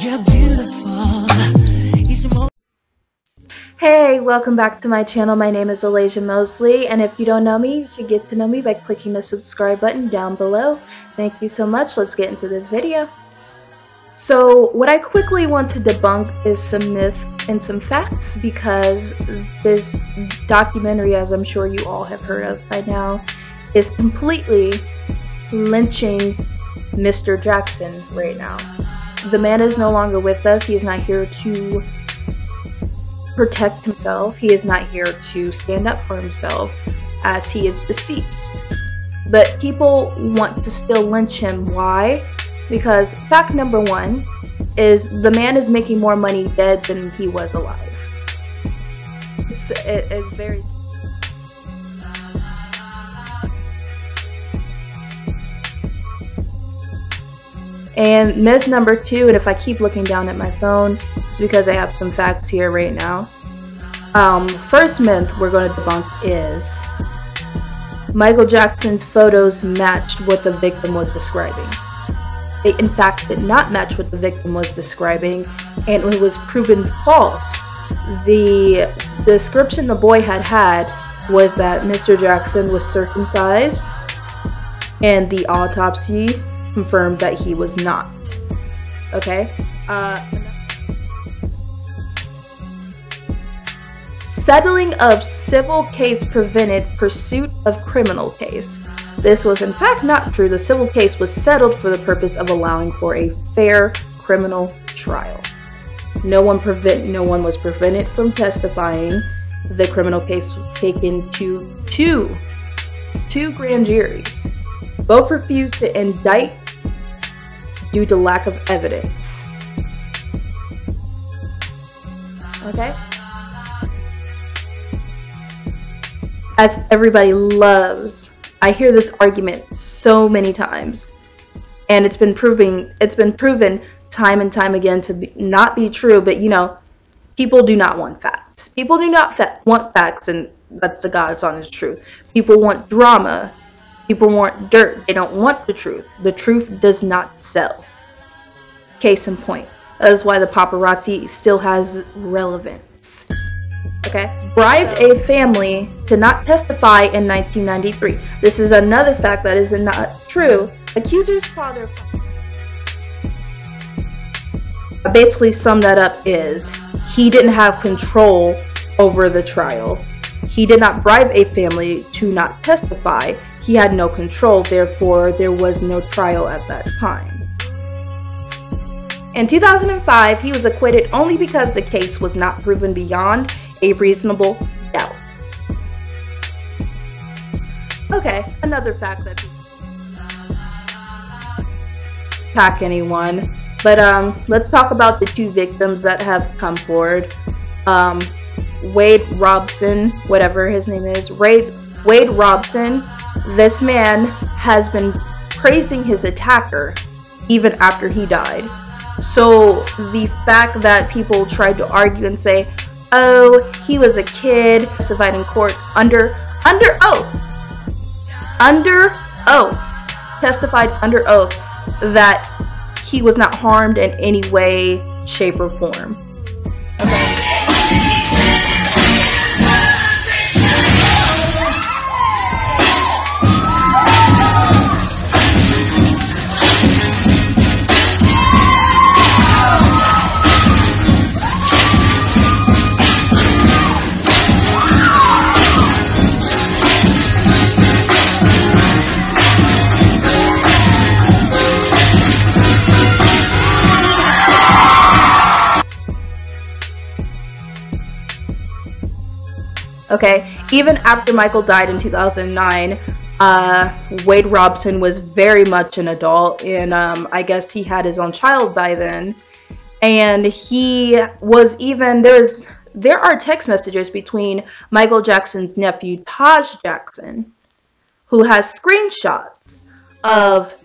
You're beautiful. Hey, welcome back to my channel. My name is LaLaLa Mosley, and if you don't know me, you should get to know me by clicking the subscribe button down below. Thank you so much. Let's get into this video. So, what I quickly want to debunk is some myth and some facts, because this documentary, as I'm sure you all have heard of by now, is completely lynching Mr. Jackson right now. The man is no longer with us. He is not here to protect himself. He is not here to stand up for himself, as he is deceased. But people want to still lynch him. Why? Because fact number one is the man is making more money dead than he was alive. It's very... And myth number two, and if I keep looking down at my phone, it's because I have some facts here right now. First myth we're going to debunk is Michael Jackson's photos matched what the victim was describing. They in fact did not match what the victim was describing, and it was proven false. The description the boy had was that Mr. Jackson was circumcised, and the autopsy confirmed that he was not. Okay? Settling of civil case prevented pursuit of criminal case. This was in fact not true. The civil case was settled for the purpose of allowing for a fair criminal trial. No one was prevented from testifying. The criminal case was taken to two grand juries. Both refused to indict due to lack of evidence. Okay? As everybody loves, I hear this argument so many times, and it's been proven time and time again to not be true, but you know, people do not want facts. People do not want facts, and that's the God's honest truth. People want drama. People want dirt. They don't want the truth. The truth does not sell. Case in point. That is why the paparazzi still has relevance. Okay? Bribed a family to not testify in 1993. This is another fact that is not true. Accuser's father... Basically sum that up is he didn't have control over the trial. He did not bribe a family to not testify. He had no control, therefore there was no trial at that time. In 2005, he was acquitted only because the case was not proven beyond a reasonable doubt. Okay, another fact that attack anyone, but let's talk about the two victims that have come forward. Wade Robson, whatever his name is, Wade Robson. This man has been praising his attacker even after he died. So the fact that people tried to argue and say, oh, he was a kid, testified in court under oath, testified under oath that he was not harmed in any way, shape, or form. Okay. Okay, even after Michael died in 2009, Wade Robson was very much an adult, and I guess he had his own child by then. And he was even, there are text messages between Michael Jackson's nephew, Taj Jackson, who has screenshots of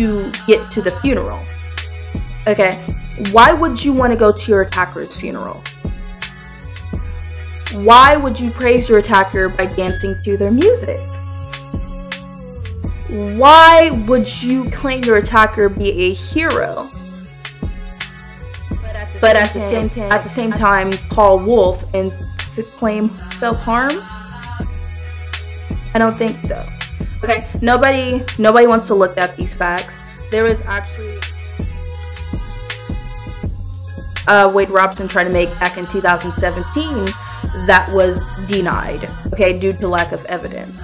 to get to the funeral. Okay, why would you want to go to your attacker's funeral? Why would you praise your attacker by dancing to their music? Why would you claim your attacker be a hero, but at the same time call wolf and to claim self-harm? I don't think so. Okay, nobody wants to look at these facts. There was actually Wade Robson tried to make back in 2017 that was denied, okay, due to lack of evidence.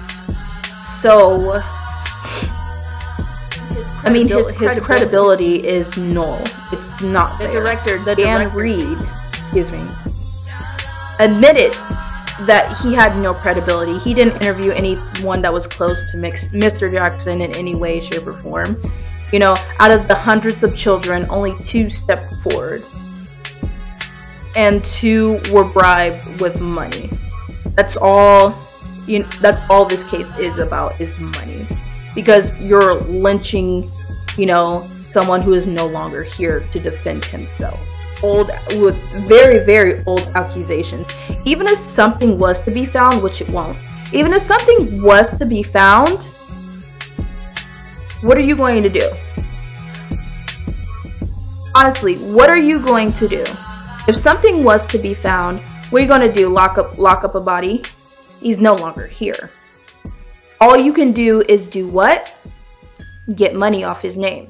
So I mean, his credibility is null. It's not there. The director, Reed, excuse me, admitted that he had no credibility. He didn't interview anyone that was close to Mr. Jackson in any way, shape, or form. You know, out of the hundreds of children, only 2 stepped forward. And 2 were bribed with money. That's all, that's all this case is about, is money. Because you're lynching, you know, someone who is no longer here to defend himself. With very, very old accusations. Even if something was to be found, which it won't, even if something was to be found, what are you going to do? Honestly, what are you going to do? If something was to be found, what are you going to do? Lock up a body? He's no longer here. All you can do is do what? Get money off his name.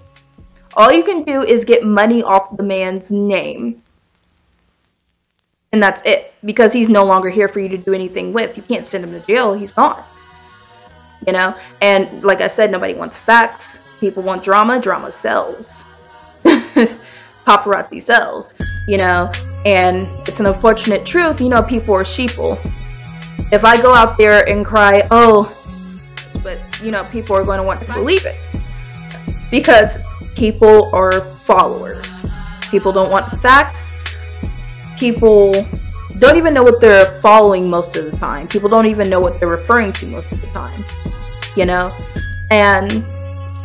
All you can do is get money off the man's name. And that's it. Because he's no longer here for you to do anything with. You can't send him to jail. He's gone. You know? And like I said, nobody wants facts. People want drama. Drama sells. Paparazzi sells. You know? And it's an unfortunate truth. You know, people are sheeple. If I go out there and cry, oh, but, you know, people are going to want to believe it. Because people are followers. People don't want facts. People don't even know what they're following most of the time. People don't even know what they're referring to most of the time. You know? And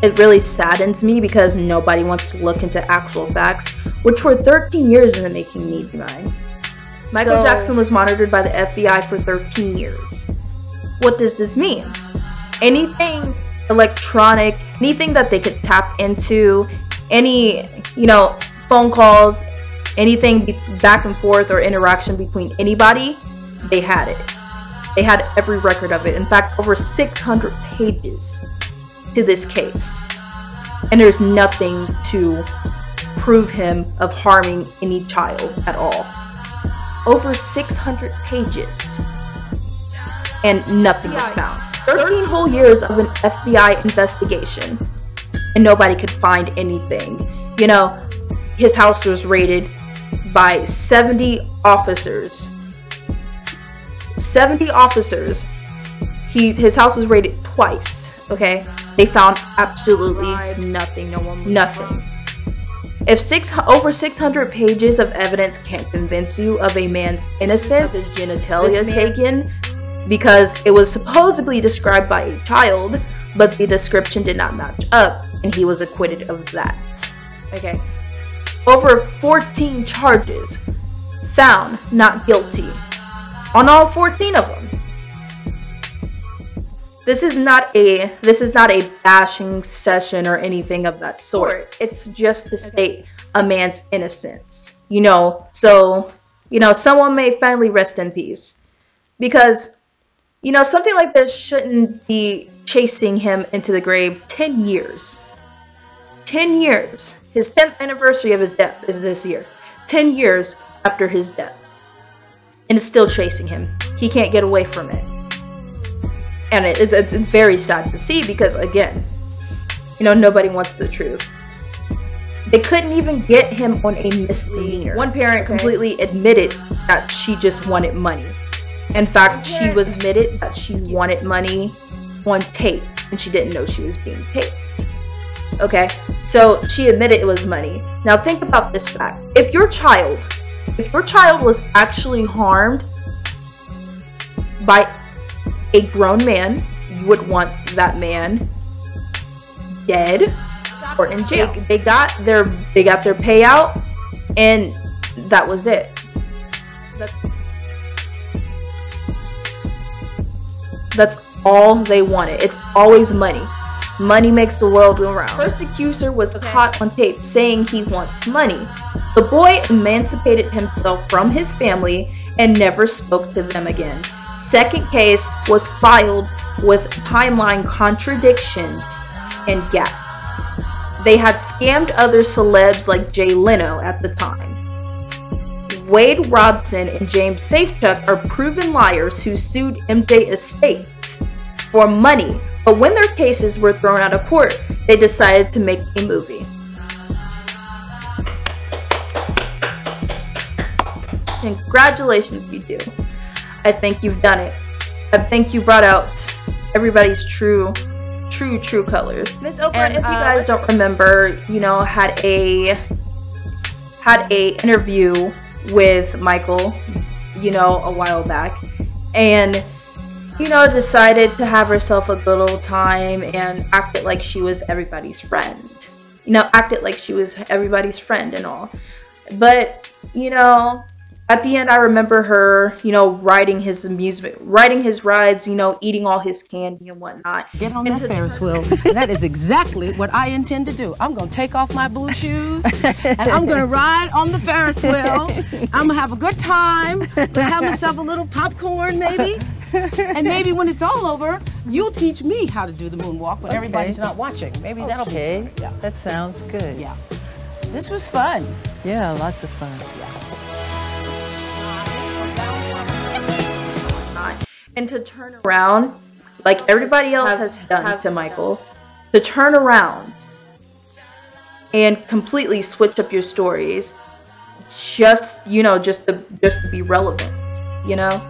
it really saddens me because nobody wants to look into actual facts, which were 13 years in the making, need mine. Michael Jackson was monitored by the FBI for 13 years. What does this mean? Anything electronic, anything that they could tap into, any, you know, phone calls, anything back and forth or interaction between anybody, they had it. They had every record of it. In fact, over 600 pages to this case. And there's nothing to prove him of harming any child at all. Over 600 pages. And nothing was found. 13 whole years of an FBI investigation. And nobody could find anything. You know, his house was raided by 70 officers. 70 officers. His house was raided twice. Okay? They found absolutely nothing. Nothing. If over 600 pages of evidence can't convince you of a man's innocence, his genitalia taken, because it was supposedly described by a child, but the description did not match up, and he was acquitted of that. Okay. Over 14 charges found not guilty on all 14 of them. This is not a bashing session or anything of that sort. It's just to state a man's innocence. You know, so, you know, someone may finally rest in peace. Because, you know, something like this shouldn't be chasing him into the grave 10 years. 10 years. His 10th anniversary of his death is this year. 10 years after his death. And it's still chasing him. He can't get away from it. And it's very sad to see because, again, you know, nobody wants the truth. They couldn't even get him on a misdemeanor. One parent completely admitted that she just wanted money. In fact, she was admitted that she wanted money on tape and she didn't know she was being taped. Okay, so she admitted it was money. Now think about this fact. If your child was actually harmed by a grown man, you would want that man dead. or in jail. They got their payout, and that was it. That's all they wanted. It's always money. Money makes the world go round. First accuser was caught on tape saying he wants money. The boy emancipated himself from his family and never spoke to them again. Second case was filed with timeline contradictions and gaps. They had scammed other celebs like Jay Leno at the time. Wade Robson and James Safechuck are proven liars who sued MJ Estate for money, but when their cases were thrown out of court, they decided to make a movie. Congratulations, you two. I think you've done it. I think you brought out everybody's true colors. Miss Oprah, and if you guys don't remember, you know, had a interview with Michael, you know, a while back, and you know, decided to have herself a good old time and acted like she was everybody's friend. You know, acted like she was everybody's friend and all. But, you know, at the end I remember her, you know, riding his rides, you know, eating all his candy and whatnot. Get on that Ferris wheel. That is exactly what I intend to do. I'm going to take off my blue shoes and I'm going to ride on the Ferris wheel. I'm going to have a good time. Have myself a little popcorn maybe. And maybe when it's all over, you'll teach me how to do the moonwalk when everybody's not watching. Maybe that'll be fun. Yeah. That sounds good. Yeah. This was fun. Yeah, lots of fun. And to turn around, like everybody else has done to Michael, to turn around and completely switch up your stories, just, you know, just to be relevant, you know.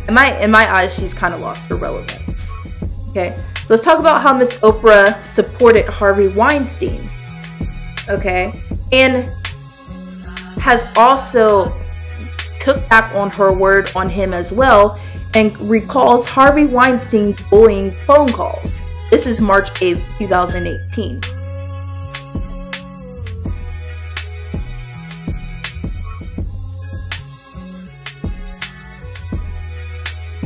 In my eyes, she's kind of lost her relevance. Okay, let's talk about how Miss Oprah supported Harvey Weinstein. Okay, and has also took back on her word on him as well, and recalls Harvey Weinstein bullying phone calls. This is March 8th, 2018.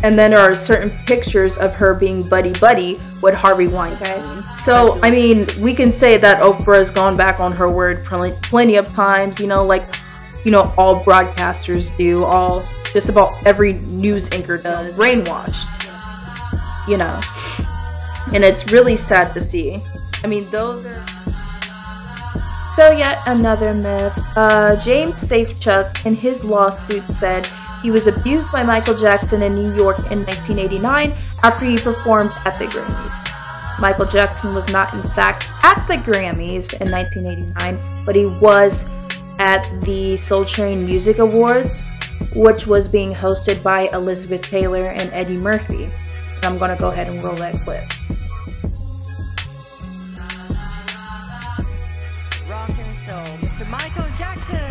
And then there are certain pictures of her being buddy-buddy with Harvey Weinstein. Okay. So, I mean, we can say that Oprah has gone back on her word plenty of times, you know, like, you know, all broadcasters do, just about every news anchor does. Brainwashed, you know. And it's really sad to see. I mean, those are... So, yet another myth. James Safechuck in his lawsuit said he was abused by Michael Jackson in New York in 1989 after he performed at the Grammys. Michael Jackson was not in fact at the Grammys in 1989, but he was at the Soul Train Music Awards, which was being hosted by Elizabeth Taylor and Eddie Murphy. And I'm going to go ahead and roll that clip. Rock and soul, Mr. Michael Jackson.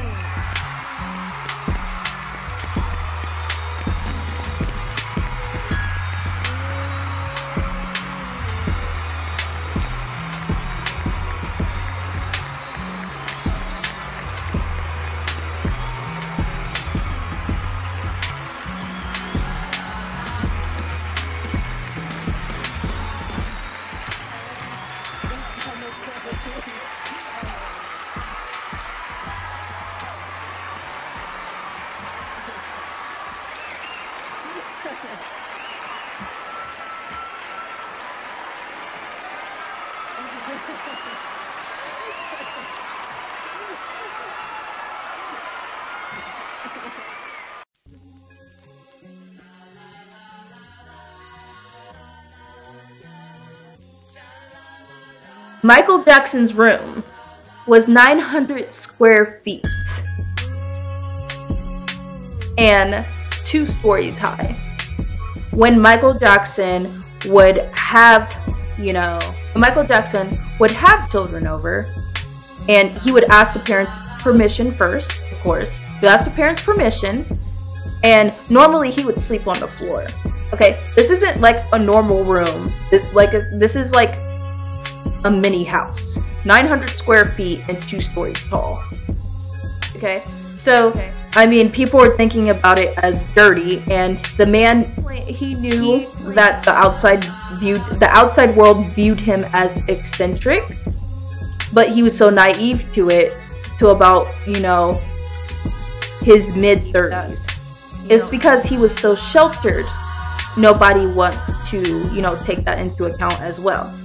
Michael Jackson's room was 900 square feet and 2 stories high. When Michael Jackson would have, children over, and he would ask the parents' permission first, of course. He would ask the parents' permission, and normally he would sleep on the floor. Okay, this isn't like a normal room. This is like a mini house, 900 square feet and 2 stories tall. Okay, so I mean, people were thinking about it as dirty, and the man, he knew that the outside world viewed him as eccentric, but he was so naive to it, to about, you know, his mid-30s. It's because he was so sheltered, nobody wants to, you know, take that into account as well.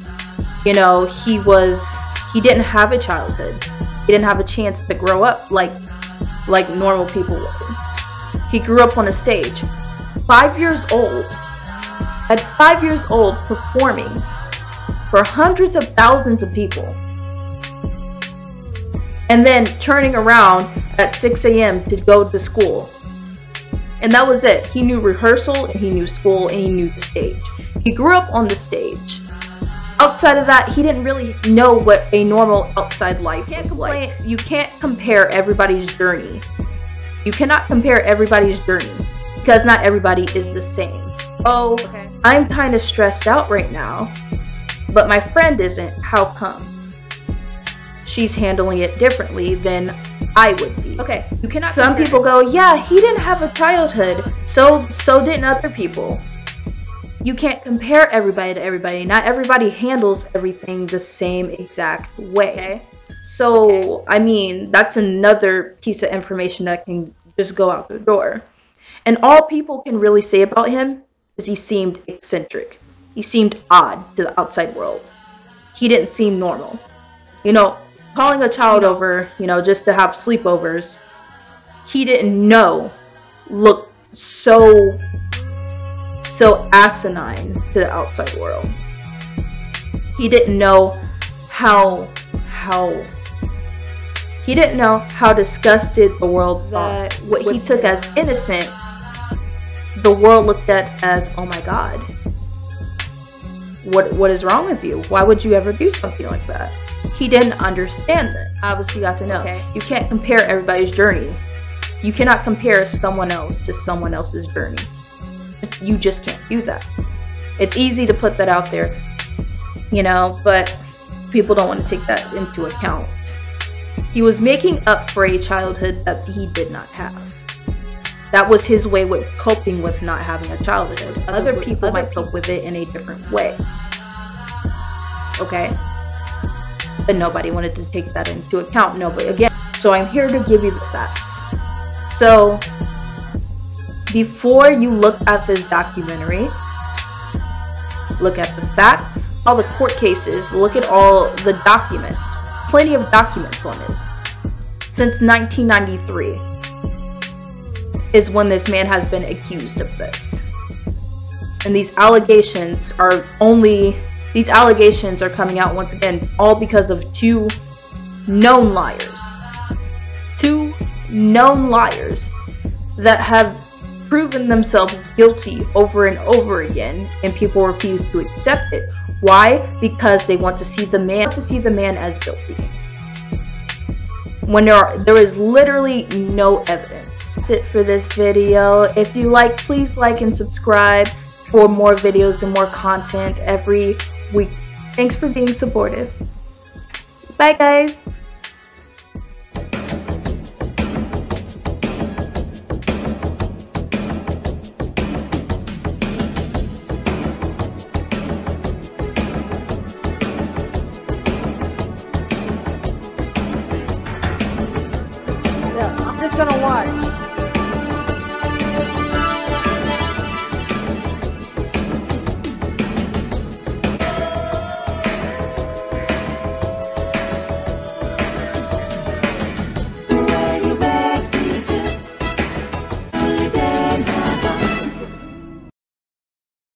You know, he didn't have a childhood. He didn't have a chance to grow up like normal people would. He grew up on a stage, 5 years old. At 5 years old, performing for hundreds of thousands of people. And then turning around at 6 a.m. to go to school. And that was it. He knew rehearsal, and he knew school, and he knew the stage. He grew up on the stage. Outside of that, he didn't really know what a normal outside life was like. You can't compare everybody's journey. You cannot compare everybody's journey, because not everybody is the same. Oh, I'm kind of stressed out right now, but my friend isn't. How come? She's handling it differently than I would be. Okay, you cannot. Some people go, yeah, he didn't have a childhood, so didn't other people. You can't compare everybody to everybody. Not everybody handles everything the same exact way. Okay. So, I mean, that's another piece of information that can just go out the door. And all people can really say about him is he seemed eccentric. He seemed odd to the outside world. He didn't seem normal. You know, calling a child over, you know, just to have sleepovers, he didn't know looked so asinine to the outside world. He didn't know how disgusted the world thought. What he took as innocent, the world looked at as, oh my god, what is wrong with you? Why would you ever do something like that? He didn't understand this. Obviously, got to know. You can't compare everybody's journey. You cannot compare someone else to someone else's journey. You just can't do that. It's easy to put that out there, you know, but people don't want to take that into account. He was making up for a childhood that he did not have. That was his way with coping with not having a childhood. Other people might cope with it in a different way. Okay? But nobody wanted to take that into account. Nobody. Again, so I'm here to give you the facts. So, before you look at this documentary, look at the facts, all the court cases, look at all the documents. Plenty of documents on this. Since 1993 is when this man has been accused of this. And these allegations are coming out once again all because of two known liars. Two known liars that have proven themselves guilty over and over again, and people refuse to accept it. Why? Because they want to see the man as guilty, when there is literally no evidence. That's it for this video. If you like, please like and subscribe for more videos and more content every week. Thanks for being supportive. Bye guys.